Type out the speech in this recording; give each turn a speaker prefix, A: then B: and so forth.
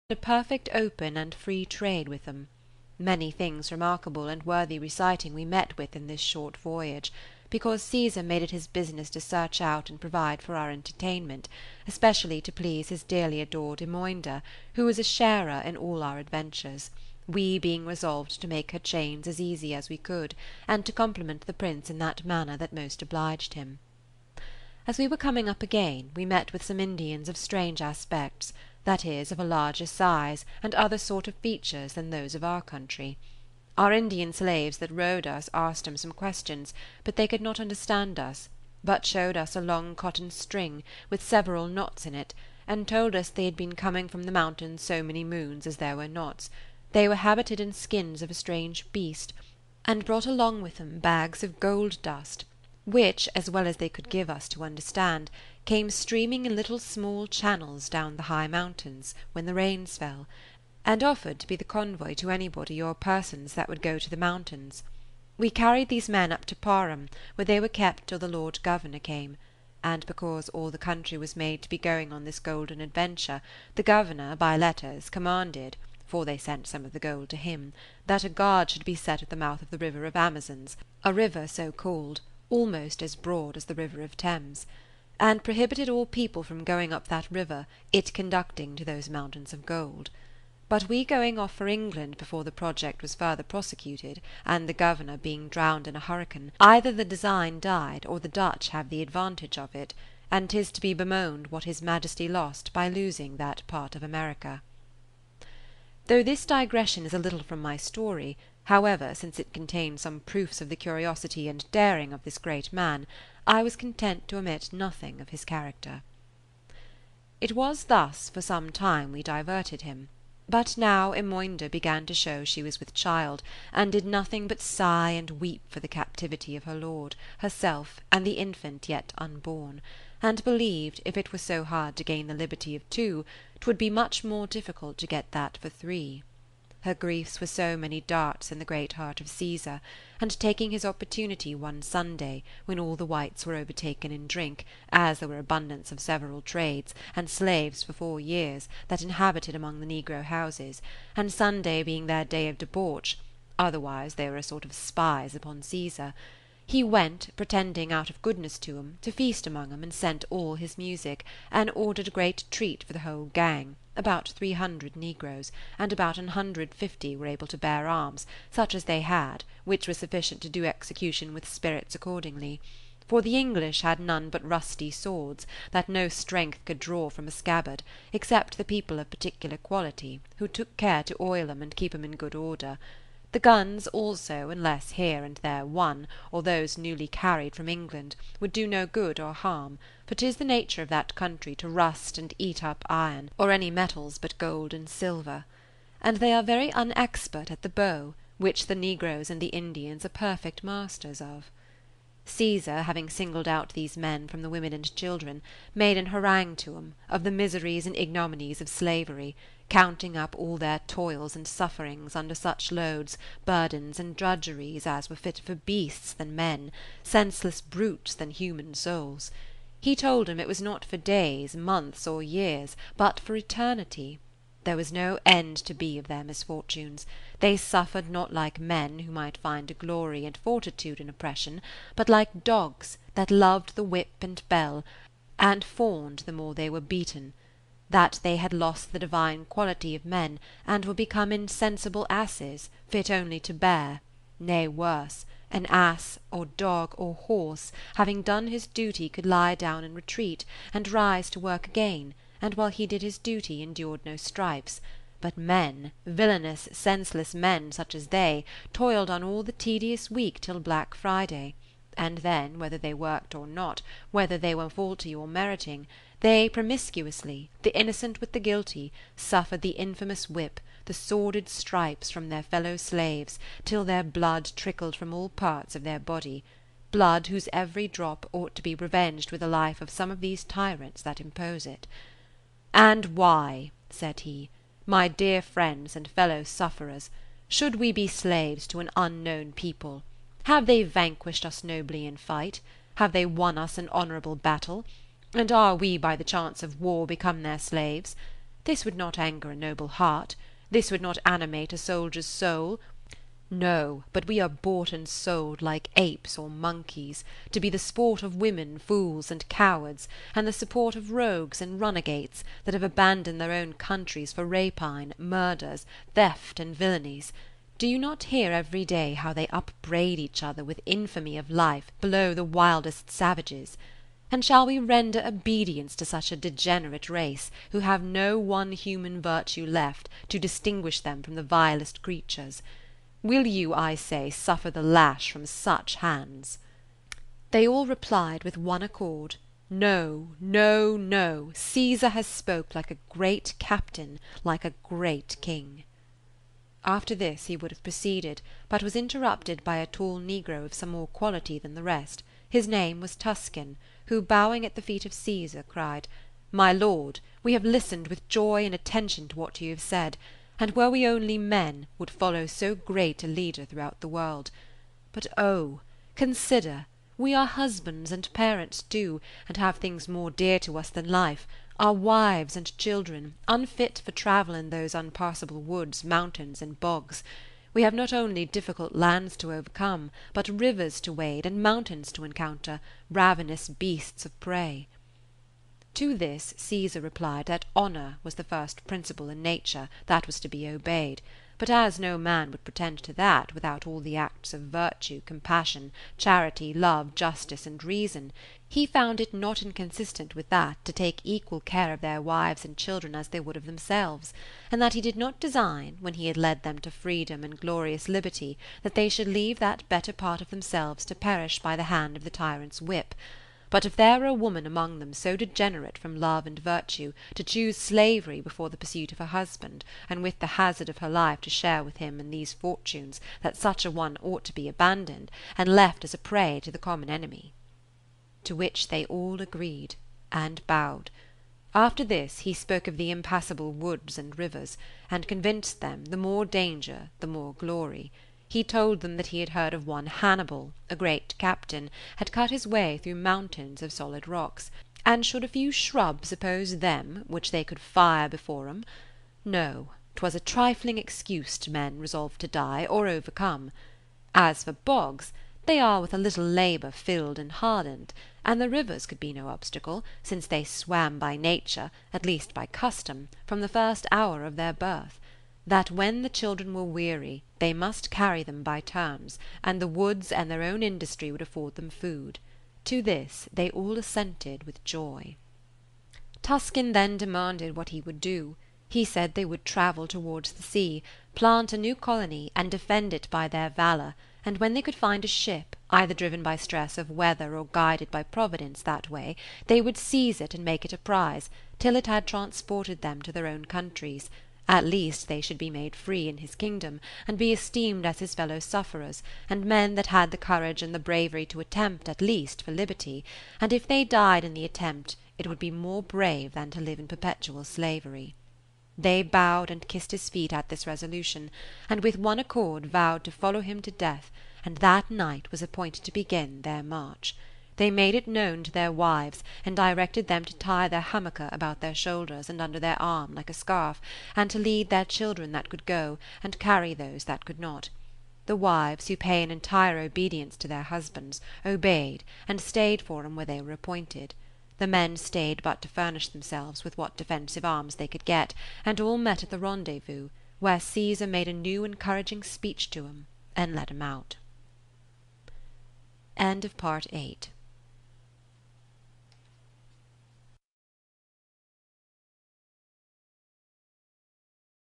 A: a perfect open and free trade with them. Many things remarkable and worthy reciting we met with in this short voyage, because Caesar made it his business to search out and provide for our entertainment, especially to please his dearly adored Imoinda, who was a sharer in all our adventures, we being resolved to make her chains as easy as we could, and to compliment the prince in that manner that most obliged him. As we were coming up again, we met with some Indians of strange aspects, that is, of a larger size and other sort of features than those of our country. Our Indian slaves that rowed us asked them some questions, but they could not understand us, but showed us a long cotton string with several knots in it, and told us they had been coming from the mountains so many moons as there were knots. They were habited in skins of a strange beast, and brought along with them bags of gold dust, which, as well as they could give us to understand, came streaming in little small channels down the high mountains, when the rains fell, and offered to be the convoy to anybody or persons that would go to the mountains. We carried these men up to Parham, where they were kept till the Lord Governor came, and because all the country was made to be going on this golden adventure, the Governor, by letters, commanded, for they sent some of the gold to him, that a guard should be set at the mouth of the river of Amazons, a river so called, almost as broad as the river of Thames, and prohibited all people from going up that river, it conducting to those mountains of gold. But we going off for England before the project was further prosecuted, and the Governor being drowned in a hurricane, either the design died, or the Dutch have the advantage of it, and 'tis to be bemoaned what his Majesty lost by losing that part of America. Though this digression is a little from my story, however, since it contains some proofs of the curiosity and daring of this great man, I was content to omit nothing of his character. It was thus for some time we diverted him, but now Imoinda began to show she was with child, and did nothing but sigh and weep for the captivity of her lord, herself, and the infant yet unborn, and believed, if it were so hard to gain the liberty of 2, 'twould be much more difficult to get that for 3. Her griefs were so many darts in the great heart of Caesar, and taking his opportunity one Sunday, when all the whites were overtaken in drink, as there were abundance of several trades, and slaves for 4 years, that inhabited among the negro houses, and Sunday being their day of debauch, otherwise they were a sort of spies upon Caesar, he went, pretending out of goodness to 'em, to feast among 'em, and sent all his music, and ordered a great treat for the whole gang, about 300 negroes, and about 150 were able to bear arms, such as they had, which was sufficient to do execution with spirits accordingly, for the English had none but rusty swords, that no strength could draw from a scabbard, except the people of particular quality, who took care to oil 'em and keep 'em in good order. The guns also, unless here and there one, or those newly carried from England, would do no good or harm, for 'tis the nature of that country to rust and eat up iron, or any metals but gold and silver. And they are very unexpert at the bow, which the negroes and the Indians are perfect masters of. Caesar, having singled out these men from the women and children, made an harangue to 'em, of the miseries and ignominies of slavery, counting up all their toils and sufferings under such loads, burdens, and drudgeries as were fitter for beasts than men, senseless brutes than human souls. He told 'em it was not for days, months, or years, but for eternity. There was no end to be of their misfortunes. They suffered not like men, who might find a glory and fortitude in oppression, but like dogs, that loved the whip and bell, and fawned the more they were beaten, that they had lost the divine quality of men, and were become insensible asses, fit only to bear, nay worse, an ass, or dog, or horse, having done his duty, could lie down and retreat, and rise to work again, and while he did his duty endured no stripes, but men, villainous, senseless men such as they, toiled on all the tedious week till Black Friday, and then, whether they worked or not, whether they were faulty or meriting, they promiscuously, the innocent with the guilty, suffered the infamous whip, the sordid stripes from their fellow slaves, till their blood trickled from all parts of their body, blood whose every drop ought to be revenged with the life of some of these tyrants that impose it. And why, said he, my dear friends and fellow sufferers, should we be slaves to an unknown people? Have they vanquished us nobly in fight? Have they won us an honourable battle? And are we by the chance of war become their slaves? This would not anger a noble heart, this would not animate a soldier's soul. No, but we are bought and sold like apes or monkeys, to be the sport of women, fools, and cowards, and the support of rogues and runagates, that have abandoned their own countries for rapine, murders, theft, and villainies. Do you not hear every day how they upbraid each other with infamy of life below the wildest savages? And shall we render obedience to such a degenerate race, who have no one human virtue left to distinguish them from the vilest creatures? Will you, I say, suffer the lash from such hands?" They all replied with one accord, "No, no, no, Caesar has spoke like a great captain, like a great king." After this he would have proceeded, but was interrupted by a tall negro of some more quality than the rest. His name was Tuscan, who, bowing at the feet of Caesar, cried, "My lord, we have listened with joy and attention to what you have said, and were we only men, would follow so great a leader throughout the world. But oh, consider, we are husbands and parents too, and have things more dear to us than life, our wives and children, unfit for travel in those unpassable woods, mountains, and bogs. We have not only difficult lands to overcome, but rivers to wade, and mountains to encounter, ravenous beasts of prey." To this Caesar replied that honour was the first principle in nature that was to be obeyed, but as no man would pretend to that without all the acts of virtue, compassion, charity, love, justice, and reason, he found it not inconsistent with that to take equal care of their wives and children as they would of themselves, and that he did not design, when he had led them to freedom and glorious liberty, that they should leave that better part of themselves to perish by the hand of the tyrant's whip. But if there were a woman among them so degenerate from love and virtue, to choose slavery before the pursuit of her husband, and with the hazard of her life to share with him in these fortunes, that such a one ought to be abandoned, and left as a prey to the common enemy. To which they all agreed, and bowed. After this he spoke of the impassable woods and rivers, and convinced them the more danger the more glory. He told them that he had heard of one Hannibal, a great captain, had cut his way through mountains of solid rocks, and should a few shrubs oppose them, which they could fire before 'em? No, 'twas a trifling excuse to men resolved to die, or overcome. As for bogs, they are with a little labour filled and hardened, and the rivers could be no obstacle, since they swam by nature, at least by custom, from the first hour of their birth. That when the children were weary, they must carry them by turns, and the woods and their own industry would afford them food. To this they all assented with joy. Tuscan then demanded what he would do. He said they would travel towards the sea, plant a new colony, and defend it by their valour, and when they could find a ship, either driven by stress of weather or guided by Providence that way, they would seize it and make it a prize, till it had transported them to their own countries. At least they should be made free in his kingdom, and be esteemed as his fellow sufferers, and men that had the courage and the bravery to attempt at least for liberty, and if they died in the attempt, it would be more brave than to live in perpetual slavery. They bowed and kissed his feet at this resolution, and with one accord vowed to follow him to death, and that night was appointed to begin their march. They made it known to their wives, and directed them to tie their hammocker about their shoulders and under their arm like a scarf, and to lead their children that could go, and carry those that could not. The wives, who pay an entire obedience to their husbands, obeyed, and stayed for 'em where they were appointed. The men stayed but to furnish themselves with what defensive arms they could get, and all met at the rendezvous, where Caesar made a new encouraging speech to 'em, and let 'em out. End of Part 8.